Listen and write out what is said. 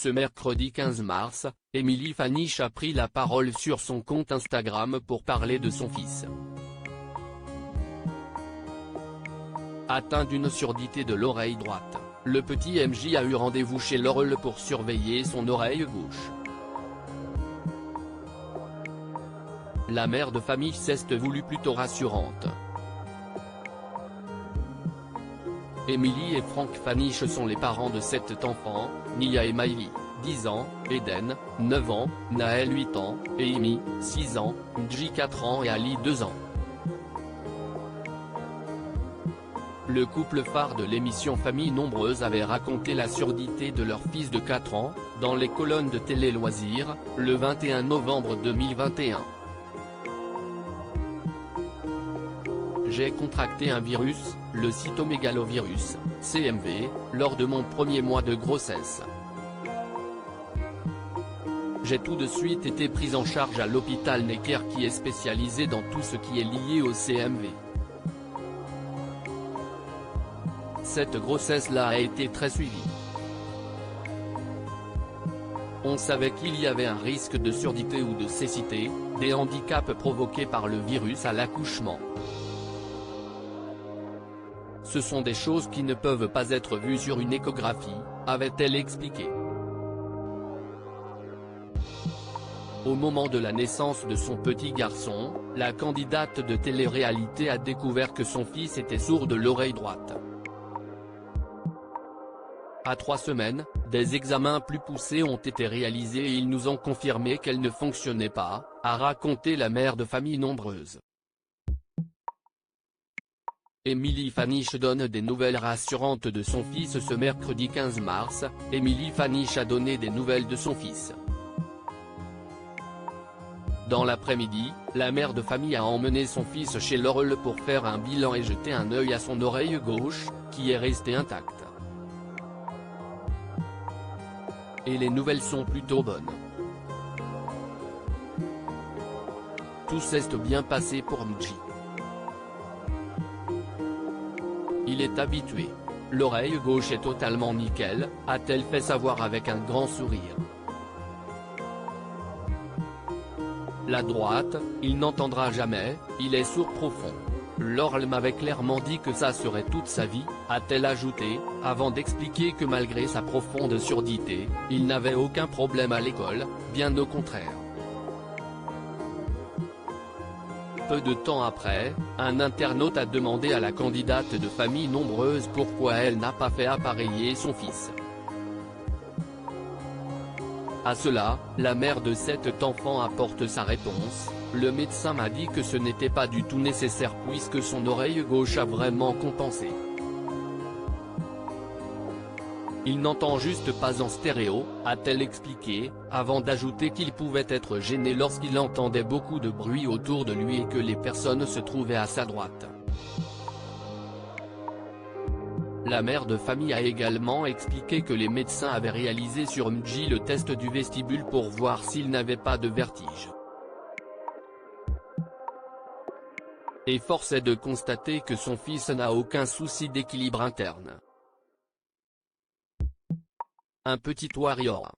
Ce mercredi 15 mars, Émilie Faniche a pris la parole sur son compte Instagram pour parler de son fils. Atteint d'une surdité de l'oreille droite, le petit MJ a eu rendez-vous chez l'oreille pour surveiller son oreille gauche. La mère de famille s'est voulue plutôt rassurante. Émilie et Franck Faniche sont les parents de 7 enfants, Nia et Maïli, 10 ans, Eden, 9 ans, Naël 8 ans, et Amy, 6 ans, Nji 4 ans et Ali 2 ans. Le couple phare de l'émission Famille Nombreuse avait raconté la surdité de leur fils de 4 ans, dans les colonnes de Télé Loisirs, le 21 novembre 2021. J'ai contracté un virus, le cytomégalovirus, CMV, lors de mon premier mois de grossesse. J'ai tout de suite été prise en charge à l'hôpital Necker qui est spécialisé dans tout ce qui est lié au CMV. Cette grossesse-là a été très suivie. On savait qu'il y avait un risque de surdité ou de cécité, des handicaps provoqués par le virus à l'accouchement. Ce sont des choses qui ne peuvent pas être vues sur une échographie, avait-elle expliqué. Au moment de la naissance de son petit garçon, la candidate de télé-réalité a découvert que son fils était sourd de l'oreille droite. À 3 semaines, des examens plus poussés ont été réalisés et ils nous ont confirmé qu'elle ne fonctionnait pas, a raconté la mère de famille nombreuse. Émilie Faniche donne des nouvelles rassurantes de son fils ce mercredi 15 mars, Émilie Faniche a donné des nouvelles de son fils. Dans l'après-midi, la mère de famille a emmené son fils chez l'oreille pour faire un bilan et jeter un œil à son oreille gauche, qui est restée intacte. Et les nouvelles sont plutôt bonnes. Tout s'est bien passé pour Nji. Il est habitué. L'oreille gauche est totalement nickel, a-t-elle fait savoir avec un grand sourire. La droite, il n'entendra jamais, il est sourd profond. Laure m'avait clairement dit que ça serait toute sa vie, a-t-elle ajouté, avant d'expliquer que malgré sa profonde surdité, il n'avait aucun problème à l'école, bien au contraire. Peu de temps après, un internaute a demandé à la candidate de famille nombreuse pourquoi elle n'a pas fait appareiller son fils. À cela, la mère de 7 enfants apporte sa réponse: le médecin m'a dit que ce n'était pas du tout nécessaire puisque son oreille gauche a vraiment compensé. Il n'entend juste pas en stéréo, a-t-elle expliqué, avant d'ajouter qu'il pouvait être gêné lorsqu'il entendait beaucoup de bruit autour de lui et que les personnes se trouvaient à sa droite. La mère de famille a également expliqué que les médecins avaient réalisé sur Nji le test du vestibule pour voir s'il n'avait pas de vertige. Et force est de constater que son fils n'a aucun souci d'équilibre interne. Un petit warrior.